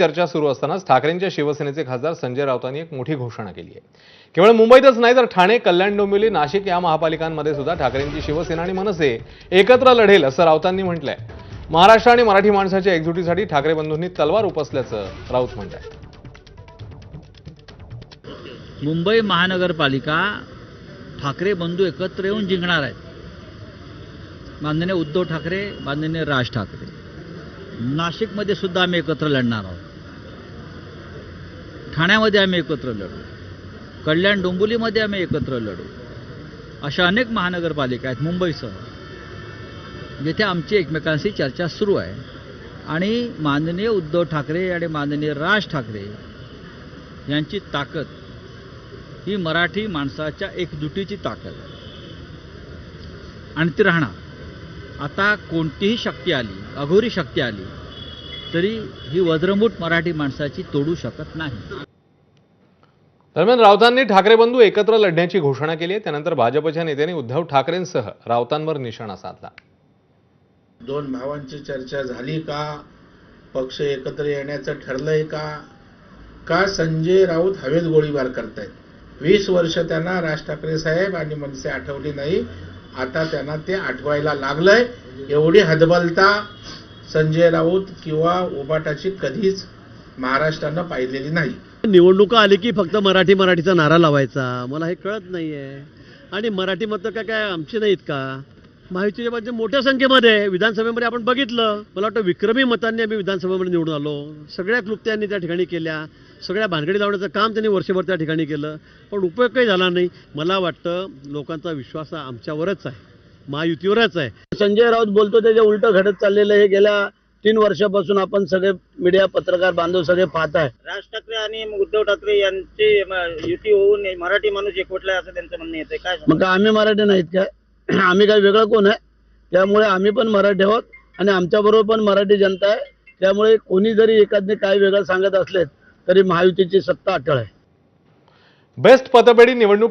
चर्चा सुरू असतानाच ठाकरेंच्या शिवसेनेचे खासदार संजय राऊतांनी एक मोठी घोषणा केली आहे. केवळ मुंबईतच नाही तर ठाणे, कल्याण, डोंबिवली, नाशिक या महापालिकांमध्ये सुद्धा ठाकरेंची शिवसेना आणि मनसे एकत्र लढेल असं राऊतांनी म्हटलंय. महाराष्ट्र आणि मराठी माणसाच्या एकजुटीसाठी ठाकरे बंधूंनी तलवार उपसल्याचं राऊत म्हणतात. मुंबई महानगरपालिका ठाकरे बंधू एकत्र येऊन जिंकणार आहेत. माननीय उद्धव ठाकरे, माननीय राज ठाकरे. नाशिकमध्ये सुद्धा आम्ही एकत्र लढणार आहोत. ठाण्यामध्ये आम्ही एकत्र लढू. कल्याण डोंबिवलीमध्ये आम्ही एकत्र लढू. अशा अनेक महानगरपालिका आहेत मुंबईसह, जिथे आमची एकमेकांशी चर्चा सुरू आहे. आणि माननीय उद्धव ठाकरे आणि माननीय राज ठाकरे यांची ताकद ही मराठी माणसाच्या एकजुटीची ताकद आहे आणि ती राहणार. आता कोणतीही शक्ती आली, अघोरी शक्ती आली, तरी ही वज्रमूठ मराठी माणसाची तोडू शकत नाही. दरम्यान राऊतांनी ठाकरे बंधू एकत्र लढण्याची घोषणा केली आहे. त्यानंतर भाजपच्या नेत्यांनी उद्धव ठाकरेंसह राऊतांवर निशाणा साधला. दोन भावांची चर्चा झाली का? पक्ष एकत्र येण्याचं ठरलंय का? का संजय राऊत हवेत गोळीबार करतायत? 20 वर्ष त्यांना राज ठाकरे साहेब आणि मनसे आठवली नाही, आता त्यांना ते आठवायला लागलंय. एवढी हतबलता संजय राऊत किंवा उबाटाची कधीच महाराष्ट्रानं पाहिलेली नाही. निवडणुका आली की फक्त मराठीचा नारा लावायचा, मला हे कळत नाहीये. आणि मराठी मतं काय आमची नाहीत का? महायुतीच्या बाजूने मोठ्या संख्येमध्ये विधानसभेमध्ये आपण बघितलं. मला वाटतं विक्रमी मतांनी आम्ही विधानसभेमध्ये निवडून आलो. सगळ्या क्लुप्त्यांनी त्या ठिकाणी केल्या, सगळ्या भानगडी लावण्याचं काम त्यांनी वर्षभर त्या ठिकाणी केलं, पण उपयोग काही झाला नाही. मला वाटतं लोकांचा विश्वास आमच्यावरच आहे, महायुतीवरच आहे. संजय राऊत बोलतो त्याच्या उलटं घडत चाललेलं हे गेल्या 3 वर्षापासून आपण सगळे मीडिया पत्रकार बांधव सगळे पाहत आहे. राज ठाकरे आणि उद्धव ठाकरे यांची युती होऊन मराठी माणूस एकवटलाय असं त्यांचं म्हणणं येतंय. काय मग आम्ही मराठी नाहीत काय? आम्ही काय वेगळं कोण आहे? त्यामुळे आम्ही पण मराठी आहोत आणि आमच्याबरोबर पण मराठी जनता आहे. त्यामुळे कोणी जरी एखादे काय वेगळं सांगत असले तरी महायुतीची सत्ता अटळ आहे. बेस्ट पतपेढी निवडणूक